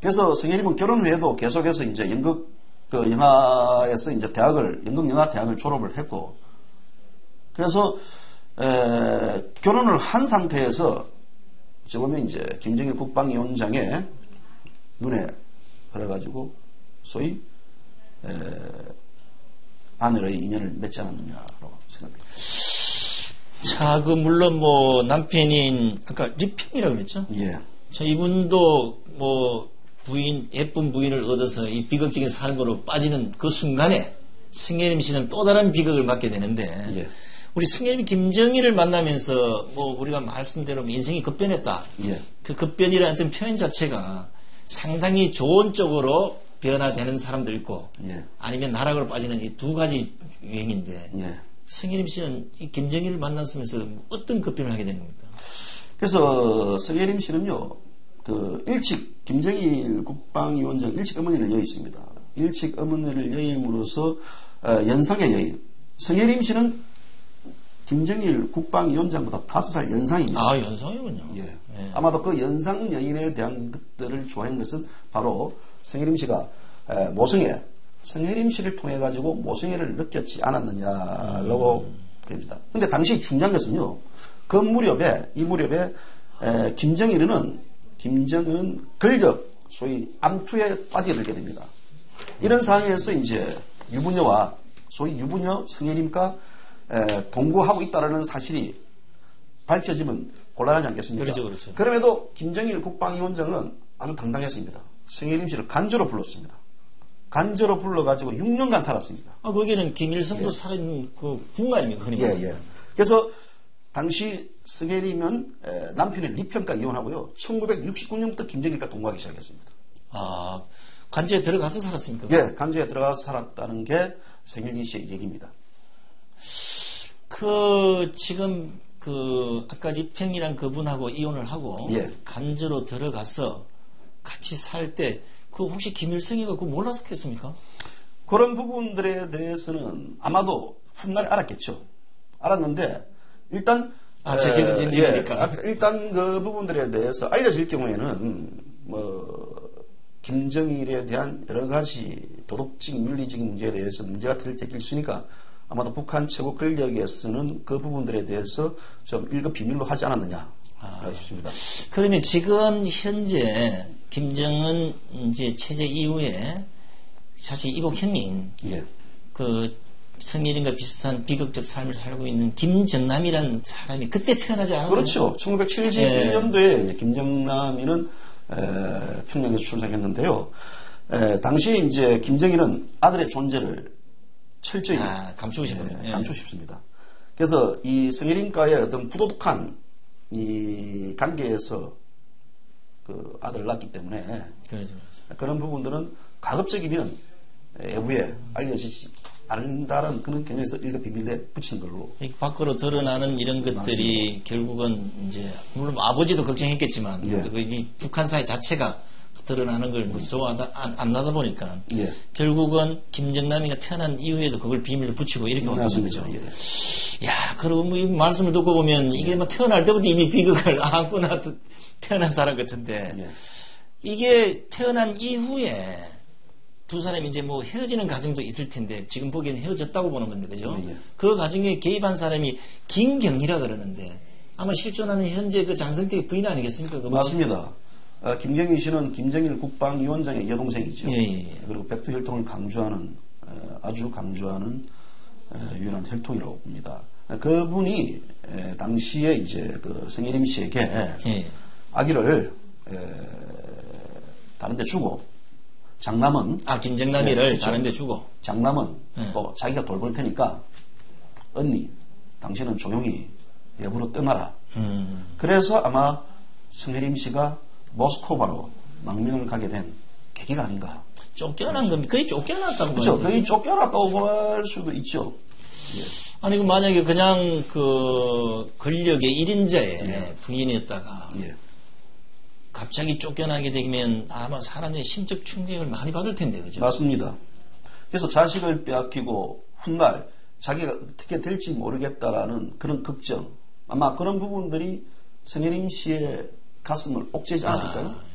그래서 성혜림은 결혼 후에도 계속해서 이제 연극 그 영화에서 이제 연극 영화 대학을 졸업을 했고, 그래서 결혼을 한 상태에서 보면 이제 김정일 국방위원장의 눈에 들어가지고 소위 아내의 인연을 맺지 않았느냐라고 생각합니다. 자, 그 물론 뭐 남편인 아까 리평이라고 그랬죠? 예. 자, 이분도 뭐 예쁜 부인을 얻어서 이 비극적인 삶으로 빠지는 그 순간에 성혜림 씨는 또 다른 비극을 맞게 되는데, 예. 우리 성혜림이 김정일을 만나면서 뭐 우리가 말씀대로 인생이 급변했다. 예. 그 급변이라는 어떤 표현 자체가 상당히 좋은 쪽으로 변화되는 사람도 있고, 예. 아니면 나락으로 빠지는 이 두 가지 유행인데, 예. 성혜림 씨는 이 김정일을 만났으면서 어떤 급변을 하게 되는 겁니까? 그래서 성혜림 씨는요, 김정일 국방위원장 일찍 어머니를 여의습니다. 일찍 어머니를 여임으로써 연상의 여인. 성혜림 씨는 김정일 국방위원장보다 5살 연상입니다. 아, 연상이군요. 예. 예. 아마도 그 연상 여인에 대한 것들을 좋아한 것은 바로 성혜림 씨가 모성애, 성혜림 씨를 통해 가지고 모성애를 느꼈지 않았느냐라고 봅니다. 근데 당시 중요한 것은요, 이 무렵에 김정은은 권력, 소위 암투에 빠지게 됩니다. 이런 상황에서 이제 소위 유부녀 성혜림과 동거하고 있다는 사실이 밝혀지면 곤란하지 않겠습니까? 그렇죠. 그럼에도 김정일 국방위원장은 아주 당당했습니다. 성혜림 씨를 간저로 불렀습니다. 간저로 불러가지고 6년간 살았습니다. 아, 거기는 김일성도 살인 궁 아닙니까? 예. 그래서 당시 성혜림은 남편의 리평과 이혼하고요. 1969년부터 김정일과 동거하기 시작했습니다. 아, 간주에 들어가서 살았습니까? 예, 간주에 들어가서 살았다는 게 성혜림 씨의 얘기입니다. 지금 아까 리평이란 그분하고 이혼을 하고 예. 간주로 들어가서 같이 살 때 혹시 김일성이가 그거 몰랐겠습니까? 그런 부분들에 대해서는 아마도 훗날 알았겠죠. 알았는데 일단 재질은 일이니까. 일단 그 부분들에 대해서 알려질 경우에는 김정일에 대한 여러 가지 도덕적인 윤리적인 문제에 대해서 문제가 제기될 수 있으니까 아마도 북한 최고 권력에서는 그 부분들에 대해서 좀 1급 비밀로 하지 않았느냐 싶습니다. 그러면 지금 현재 김정은 이제 체제 이후에 사실 이복 형님 예. 성일인과 비슷한 비극적 삶을 살고 있는 김정남이라는 사람이 그때 태어나지 않았나요? 그렇죠. 1971년도에 김정남이는 평양에서 출생했는데요. 당시 이제 김정일은 아들의 존재를 철저히 감추고 싶었네요. 감추고 싶습니다. 그래서 이 성혜림과의 어떤 부도덕한 이 관계에서 그 아들을 낳기 때문에 그렇죠. 그런 부분들은 가급적이면 외부에 알려지지 않는다는 그런 경우에서 1급 비밀에 붙이는 걸로. 밖으로 드러나는 이런 것들이 맞습니다. 결국은 이제 물론 아버지도 걱정했겠지만 예. 이 북한 사회 자체가 드러나는 걸 좋아하다 안 나다 보니까 예. 결국은 김정남이가 태어난 이후에도 그걸 비밀로 붙이고 이렇게 왔던 거죠. 예. 야, 그리고 뭐 이 말씀을 듣고 보면 이게 뭐 태어날 때부터 이미 비극을 안고나 태어난 사람 같은데 예. 이게 태어난 이후에 두 사람이 이제 뭐 헤어지는 과정도 있을 텐데 지금 보기에는 헤어졌다고 보는 건데 그죠? 예. 그 과정에 개입한 사람이 김경희라 그러는데 아마 실존하는 현재 그 장성택의 부인 아니겠습니까? 맞습니다. 김경희 씨는 김정일 국방위원장의 여동생이죠. 예. 그리고 백두 혈통을 아주 강조하는 유일한 혈통이라고 봅니다. 그분이 당시에 이제 그 성혜림 씨에게 아기를 다른 데 주고 장남은 김정남이를 그렇죠. 다른 데 주고 장남은 또 자기가 돌볼 테니까 언니, 당신은 조용히 외부로 떠나라. 그래서 아마 성혜림 씨가 모스크바로 망명을 가게 된 계기가 아닌가. 쫓겨난 겁니다. 거의 쫓겨났다고 그렇죠. 봐야 거의 쫓겨났다고 할 수도 있죠. 예. 아니, 그 만약에 그냥 그 권력의 1인자의 부인이었다가 예. 갑자기 쫓겨나게 되면 아마 사람의 심적 충격을 많이 받을 텐데, 그죠? 맞습니다. 그래서 자식을 빼앗기고 훗날 자기가 어떻게 될지 모르겠다라는 그런 걱정, 아마 그런 부분들이 성혜림 씨의 가슴을 옥죄지 않았을까요?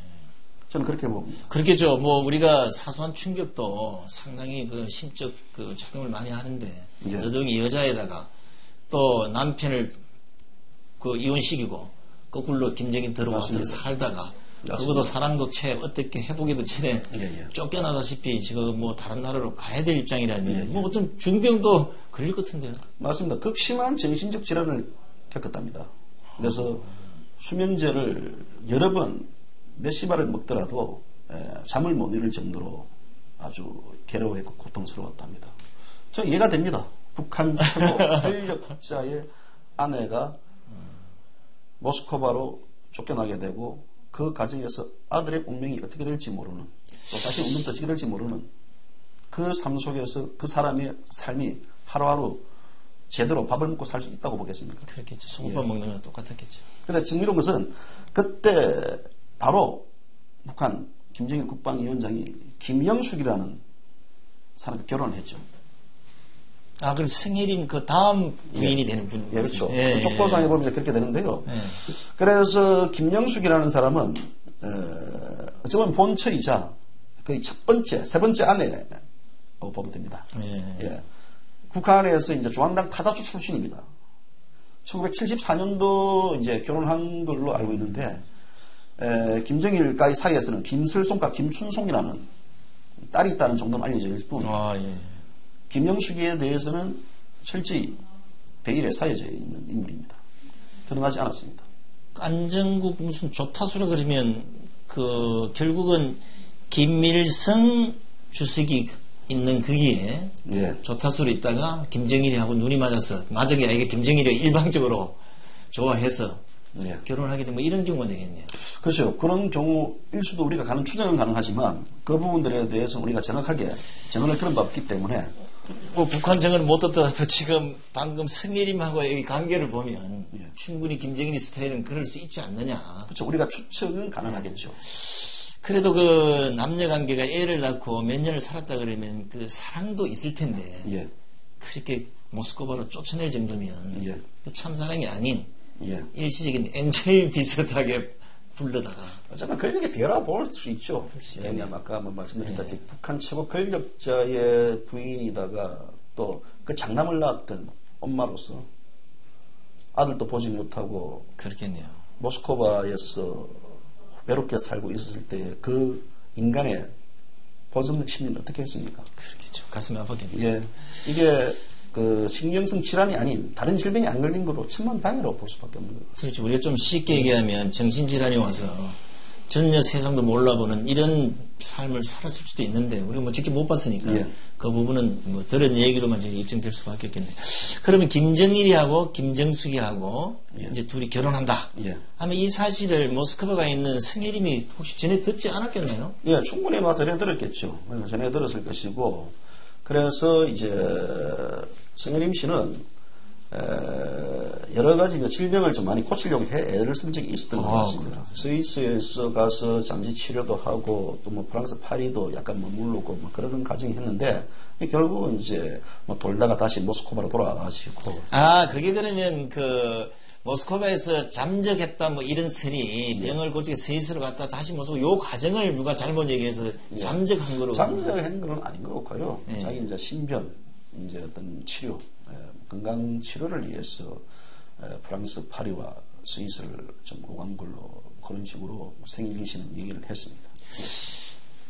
저는 그렇게 봅니다. 그렇겠죠. 뭐 우리가 사소한 충격도 상당히 그 심적 그 작용을 많이 하는데, 예. 더더욱이 여자에다가 또 남편을 그 이혼시키고 거꾸로 김정인 들어와서 맞습니다. 살다가 맞습니다. 그것도 사랑도 채 어떻게 해보기도 전에 예. 쫓겨나다시피 지금 뭐 다른 나라로 가야 될 입장이라면 예. 뭐 어떤 중병도 걸릴 것 같은데요. 맞습니다. 극심한 정신적 질환을 겪었답니다. 그래서 수면제를 여러 번 몇십 알을 먹더라도 잠을 못 이룰 정도로 아주 괴로워했고 고통스러웠답니다. 저 이해가 됩니다. 북한 최고 권력자의 아내가 모스크바로 쫓겨나게 되고 그 과정에서 아들의 운명이 어떻게 될지 모르는, 또 다시 운명도 어떻게 될지 모르는 그 삶 속에서 그 사람의 삶이 하루하루 제대로 밥을 먹고 살 수 있다고 보겠습니까? 그렇겠죠. 소금밥 예. 먹는 건 똑같았겠죠. 그런데 흥미로운 것은 그때 바로 북한 김정일 국방위원장이 김영숙이라는 사람과 결혼을 했죠. 아, 그럼 성혜림 그 다음 부인이 되는 분. 예, 그렇죠. 예, 족보상에 보면 그렇게 되는데요. 예. 그래서 김영숙이라는 사람은 어찌 보면 본처이자 거의 세 번째 아내라고 보도 됩니다. 예. 예. 북한에서 이제 중앙당 타자주 출신입니다. 1974년도 이제 결혼한 걸로 알고 있는데, 김정일과의 사이에서는 김설송과 김춘송이라는 딸이 있다는 정도는 알려져 있을 뿐, 아, 예. 김영숙에 대해서는 철저히 대일에 사여져 있는 인물입니다. 드러나지 않았습니다. 안정국 무슨 조타수라 그러면 그 결국은 김일성 주석이 있는 거기에 예. 조타수로 있다가 김정일이하고 눈이 맞아서 맞은 게 아니라 김정일이 일방적으로 좋아해서 예. 결혼을 하게 되면 이런 경우가 되겠네요. 그렇죠. 그런 경우일 수도 우리가 가는 추정은 가능하지만 그 부분들에 대해서 우리가 정확하게 정언을 그런 바 없기 때문에 뭐 북한 정언을 못 듣더라도 지금 방금 성혜림하고의 관계를 보면 예. 충분히 김정일 스타일은 그럴 수 있지 않느냐. 그렇죠. 우리가 추측은 가능하겠죠. 그래도 그 남녀 관계가 애를 낳고 몇 년을 살았다 그러면 그 사랑도 있을 텐데 예. 그렇게 모스크바로 쫓아낼 정도면 예. 그 참사랑이 아닌 예. 일시적인 엔젤 비슷하게 불러다가 어쩌면 권력의 비하라 볼 수 있죠. 왜냐하면 아까 말씀드렸다시피 북한 최고 권력자의 부인이다가 또 그 장남을 낳았던 엄마로서 아들도 보지 못하고 그렇겠네요. 모스크바에서 외롭게 살고 있었을 때 그 인간의 본성적 심리는 어떻게 했습니까? 그렇겠죠. 가슴이 아팠겠네요. 예. 이게 그 신경성 질환이 아닌 다른 질병이 안 걸린 것도 천만다행이라고 볼 수밖에 없는 거죠. 그렇죠. 우리가 좀 쉽게 얘기하면 정신질환이 와서 전혀 세상도 몰라보는 이런 삶을 살았을 수도 있는데 우리가 뭐 직접 못 봤으니까 예. 그 부분은 뭐 들은 얘기로만 저희 입증될 수밖에 없겠네요. 그러면 김정일이하고 김정숙이하고 예. 이제 둘이 결혼한다 예. 하면 이 사실을 모스크바가 있는 성혜림이 혹시 전에 듣지 않았겠나요? 예, 충분히 전해 들었겠죠. 전해 들었을 것이고, 그래서 이제 성혜림 씨는 여러 가지 질병을 좀 많이 고치려고 애를 쓴 적이 있었던 것 같습니다. 스위스에서 가서 잠시 치료도 하고 또 뭐 프랑스 파리도 약간 머무르고 뭐 그런 과정이 했는데 결국은 이제 뭐 돌다가 다시 모스크바로 돌아가시고. 아, 그게 그러면 그 모스크바에서 잠적했다 뭐 이런 설이 병을 고치게 스위스로 갔다 다시 모스크바 요 과정을 누가 잘못 얘기해서 잠적한 거로. 잠적한 건 아닌 것 같고요. 예. 자기 이제 신변, 이제 어떤 치료, 건강 치료를 위해서 프랑스 파리와 스위스를 좀 오간 걸로 그런 식으로 성혜림 씨는 얘기를 했습니다.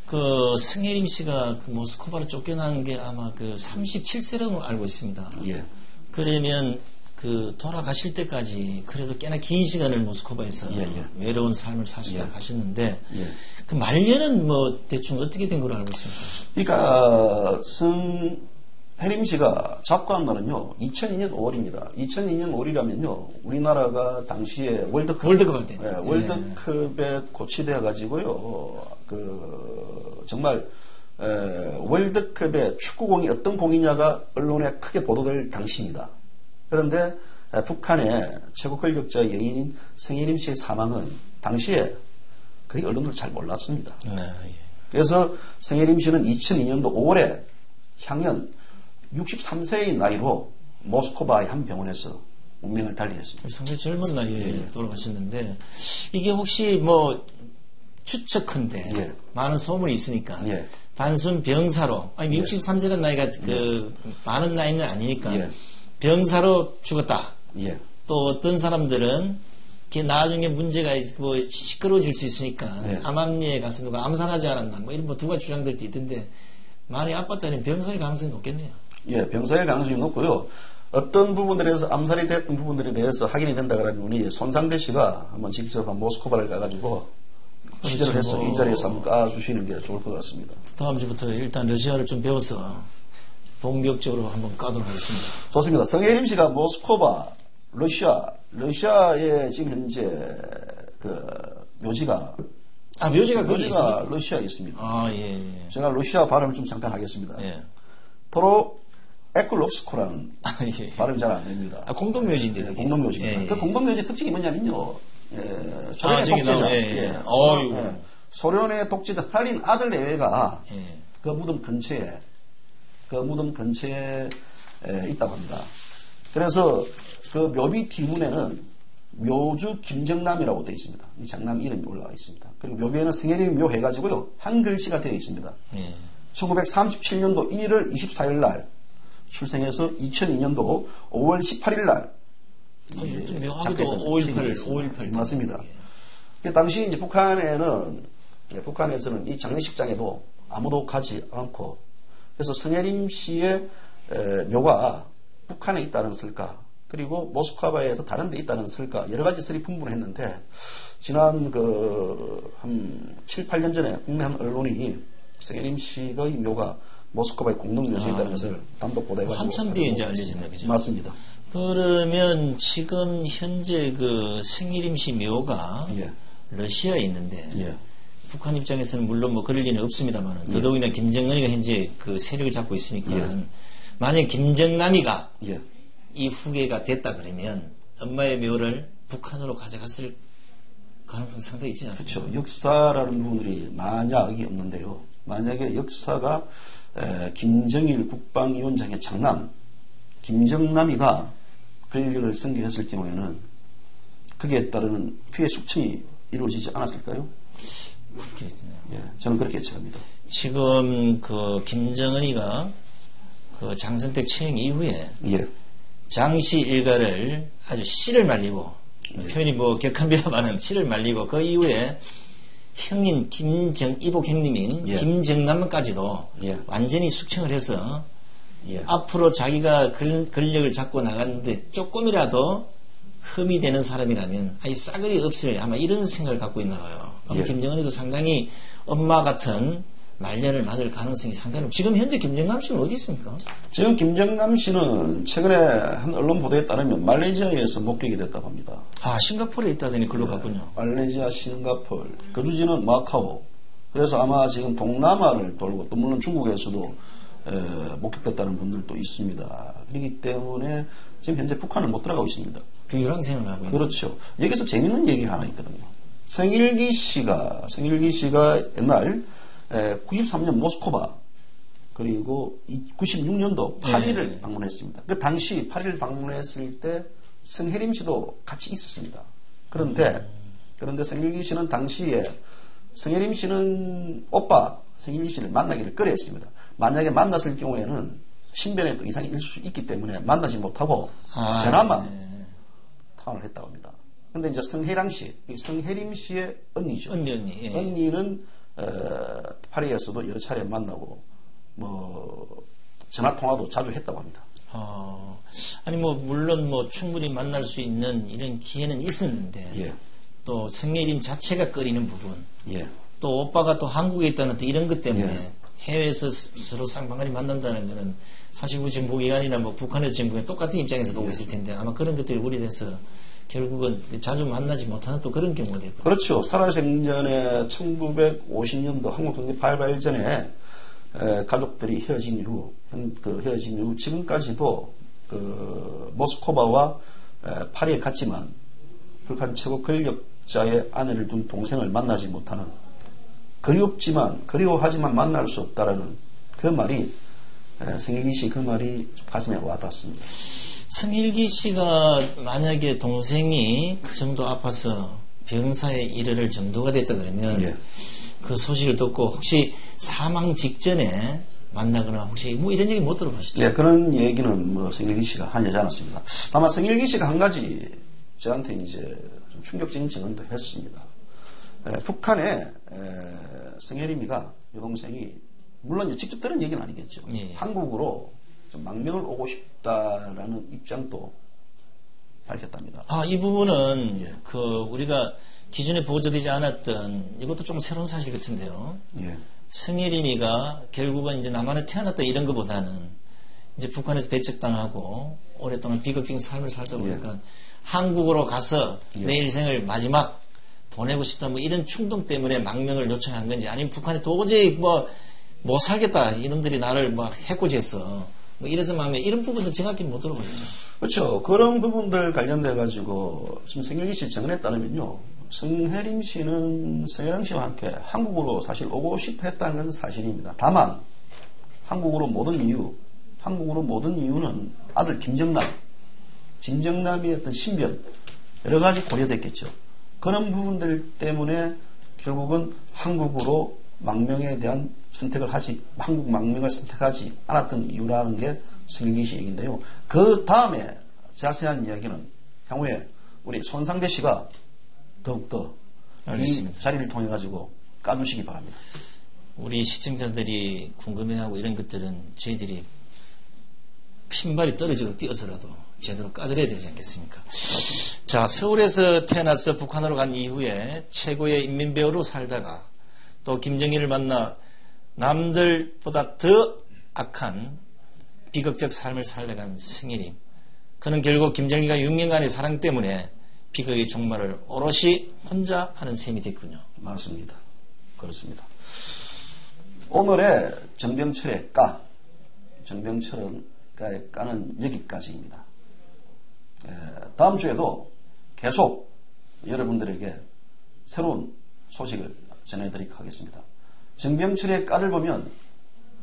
그 성혜림 씨가 그 모스크바로 쫓겨난 게 아마 그 37세라고 알고 있습니다. 예. 그러면 그 돌아가실 때까지 그래도 꽤나 긴 시간을 모스크바에서 예. 외로운 삶을 사시다 예. 가셨는데 예. 그 말년은 뭐 대충 어떻게 된 걸로 알고 있습니까? 그러니까 혜림 씨가 잡고한 날은요, 2002년 5월입니다. 2002년 5월이라면요, 우리나라가 당시에 월드컵 할 때. 월드컵에 고치되어 가지고요, 정말 월드컵의 축구공이 어떤 공이냐가 언론에 크게 보도될 당시입니다. 그런데 북한의 최고 권력자 여인인 성혜림 씨의 사망은 당시에 거의 언론들 잘 몰랐습니다. 그래서 성혜림 씨는 2002년도 5월에 향년 63세의 나이로 모스크바의 한 병원에서 운명을 달리했습니다. 상당히 젊은 나이에 돌아가셨는데, 이게 혹시 뭐 추측컨대 많은 소문이 있으니까 단순 병사로, 아니 63세라는 나이가 많은 나이는 아니니까 병사로 죽었다. 또 어떤 사람들은 나중에 문제가 뭐 시끄러워질 수 있으니까 암암리에 가서 누가 암살하지 않았나 뭐 이런 뭐 두 가지 주장들도 있던데, 많이 아팠다면 병사의 가능성이 높겠네요. 병사의 가능성이 높고요. 어떤 부분들에서 암살이 됐던 부분들에 대해서 확인이 된다 그러면 우리 손상대 씨가 한번 직접 모스크바를 가가지고 취재를 해서 이 자리에서 한번 까주시는 게 좋을 것 같습니다. 다음 주부터 일단 러시아를 좀 배워서 본격적으로 한번 까도록 하겠습니다. 좋습니다. 성혜림 씨가 모스크바, 러시아의 지금 현재 묘지가 거기 있습니까? 러시아에 있습니다. 예. 제가 러시아 발음을 좀 잠깐 하겠습니다. 도로 에클롭스코라는 발음이 잘 안 됩니다. 공동묘지인데. 공동묘지입니다. 그 공동묘지 특징이 뭐냐면요. 소련의 독재자. 소련의 독재자 스탈린 아들 내외가 그 무덤 근처에 있다고 합니다. 그래서 그 묘비 뒷문에는 묘주 김정남이라고 되어 있습니다. 이 장남 이름이 올라와 있습니다. 그리고 묘비에는 성혜림이 묘해가지고요, 한글씨가 되어 있습니다. 1937년도 1월 24일 날 출생해서 2002년도 5월 18일 날 묘하게도 5.18 맞습니다. 그 당시 이제 북한에서는 이 장례식장에도 아무도 가지 않고, 그래서 성혜림 씨의 묘가 북한에 있다는 설까, 그리고 모스크바에서 다른 데 있다는 설까, 여러 가지 설이 분분했는데, 지난 한 7, 8년 전에 국내 한 언론이 성혜림 씨의 묘가 모스크바의 공동묘지에 있다는 것을 단독 보도해가지고 한참 뒤에 이제 알려졌네요. 그죠? 맞습니다. 그러면 지금 현재 그 성혜림 씨 묘가 러시아에 있는데 북한 입장에서는 물론 뭐 그럴 리는 없습니다만 더더욱이나 김정은이가 현재 그 세력을 잡고 있으니까 만약 김정남이가 이 후계가 됐다 그러면 엄마의 묘를 북한으로 가져갔을 가능성이 상당히 있지 않습니까? 그렇죠. 역사라는 부분들이 만약이 없는데요. 만약에 역사가 김정일 국방위원장의 장남 김정남이가 권력을 승계했을 경우에는 거기에 따르는 피해 숙청이 이루어지지 않았을까요? 저는 그렇게 예측합니다. 지금 그 김정은이가 그 장선택 체행 이후에 장씨 일가를 아주 씨를 말리고, 표현이 뭐 격합니다만은 씨를 말리고, 그 이후에 형인 이복 형님인 김정남까지도 완전히 숙청을 해서 앞으로 자기가 권력을 잡고 나가는데 조금이라도 흠이 되는 사람이라면 아예 싸그리 없을 아마 이런 생각을 갖고 있나 봐요. 김정은이도 상당히 엄마 같은 말년을 맞을 가능성이 상당히 높고, 지금 현재 김정남 씨는 어디 있습니까? 지금 김정남 씨는 최근에 한 언론 보도에 따르면 말레이시아에서 목격이 됐다고 합니다. 싱가포르에 있다더니 글로 갔군요. 말레이시아, 싱가포르, 거주지는 마카오. 그래서 아마 지금 동남아를 돌고, 또 물론 중국에서도 목격됐다는 분들도 있습니다. 그렇기 때문에 지금 현재 북한을 못 들어가고 있습니다. 유랑생을 하고 있는. 그렇죠. 여기서 재밌는 얘기가 하나 있거든요. 성일기 씨가 옛날 93년 모스크바, 그리고 96년도 파리를 방문했습니다. 그 당시 파리를 방문했을 때 성혜림 씨도 같이 있었습니다. 그런데 성일기 씨는 당시에 성혜림 씨는 오빠 성일기 씨를 만나기를 꺼려했습니다. 만약에 만났을 경우에는 신변에 또 이상이 있을 수 있기 때문에 만나지 못하고 전화만 통화를 했다고 합니다. 근데 이제 성혜림 씨의 언니죠. 언니는 파리에서도 여러 차례 만나고 전화 통화도 자주 했다고 합니다. 아니 물론 충분히 만날 수 있는 이런 기회는 있었는데 또 성혜림 자체가 꺼리는 부분, 또 오빠가 또 한국에 있다는 또 이런 것 때문에 해외에서 서로 쌍방간이 만난다는 것은 49 진보기관이나 뭐 북한의 진보기관 똑같은 입장에서 보고 있을 텐데 아마 그런 것들이 우려돼서 결국은 자주 만나지 못하는 또 그런 경우가 되고. 그렇죠. 살아생전에 1950년도 한국 독립 발발 전에 가족들이 헤어진 이후 지금까지도 모스크바와 파리에 갔지만 북한 최고 권력자의 아내를 둔 동생을 만나지 못하는 그리워하지만 만날 수 없다라는 그 말이 성일기 씨 그 말이 가슴에 와닿습니다. 성일기 씨가 만약에 동생이 그 정도 아파서 병사에 이르를 정도가 됐다 그러면 예. 그 소식을 듣고 혹시 사망 직전에 만나거나 혹시 뭐 이런 얘기 못 들어보셨죠? 예, 그런 얘기는 뭐 성일기 씨가 하지 않았습니다. 다만 성일기 씨가 한 가지 저한테 이제 좀 충격적인 증언도 했습니다. 북한에 성혜림이가 여동생이 물론 이제 직접 들은 얘기는 아니겠죠. 예. 한국으로 좀 망명을 오고 싶다라는 입장도 밝혔답니다. 이 부분은 예. 우리가 기존에 보고되지 않았던 이것도 좀 새로운 사실 같은데요. 예. 성혜림이가 결국은 이제 남한에 태어났다 이런 것보다는 이제 북한에서 배척당하고 오랫동안 비극적인 삶을 살다 보니까 예. 한국으로 가서 예. 내 인생을 마지막 보내고 싶다 뭐 이런 충동 때문에 망명을 요청한 건지 아니면 북한에 도저히 못 살겠다 이놈들이 나를 막 해코지했어 뭐 이래서 망명 이런 부분도 정확히 못 들어보죠. 그렇죠. 그런 부분들 관련돼 가지고 지금 성일기 씨 증언에 따르면요. 성혜림 씨는 성혜랑 씨와 함께 한국으로 사실 오고 싶어 했다는 건 사실입니다. 다만 한국으로 모든 이유는 아들 김정남의 어떤 신변 여러 가지 고려됐겠죠. 그런 부분들 때문에 결국은 한국 망명을 선택하지 않았던 이유라는 게 성일기 씨 얘기인데요. 그 다음에 자세한 이야기는 향후에 우리 손상대 씨가 더욱더 알겠습니다. 이 자리를 통해 가지고 까주시기 바랍니다. 우리 시청자들이 궁금해하고 이런 것들은 저희들이 핀발이 떨어지고 뛰어서라도 제대로 까드려야 되지 않겠습니까? 자, 서울에서 태어나서 북한으로 간 이후에 최고의 인민배우로 살다가 또 김정일을 만나 남들보다 더 악한 비극적 삶을 살다간 성혜림. 그는 결국 김정일과 6년간의 사랑 때문에 비극의 종말을 오롯이 혼자 하는 셈이 됐군요. 맞습니다. 그렇습니다. 오늘의 정병철의 정병철의 까는 여기까지입니다. 다음 주에도 계속 여러분들에게 새로운 소식을 전해드리도록 하겠습니다. 정병철의 까를 보면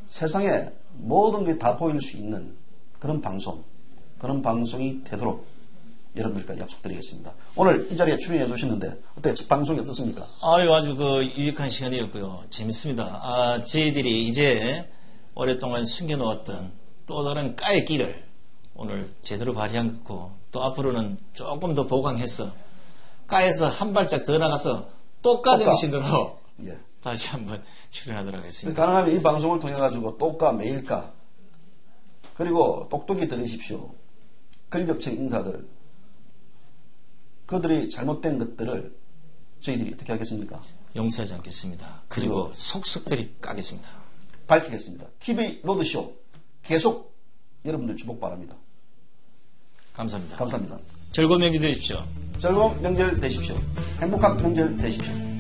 세상에 모든 게 다 보일 수 있는 그런 방송이 되도록 여러분들과 약속드리겠습니다. 오늘 이 자리에 출연해 주셨는데 어때요? 방송이 어떻습니까? 아주 유익한 시간이었고요. 재밌습니다. 저희들이 이제 오랫동안 숨겨놓았던 또 다른 까의 길을 오늘 제대로 발휘한 거고 또 앞으로는 조금 더 보강해서 까에서 한 발짝 더 나가서 또까 정신으로 예. 다시 한번 출연하도록 하겠습니다. 가능하면 이 방송을 통해 가지고 또까 매일까 그리고 똑똑히 들으십시오. 권력층 인사들 그들이 잘못된 것들을 저희들이 어떻게 하겠습니까? 용서하지 않겠습니다. 그리고 속속들이 까겠습니다. 밝히겠습니다. TV 로드쇼 계속 여러분들 주목 바랍니다. 감사합니다. 감사합니다. 즐거운 명절 되십시오. 즐거운 명절 되십시오. 행복한 명절 되십시오.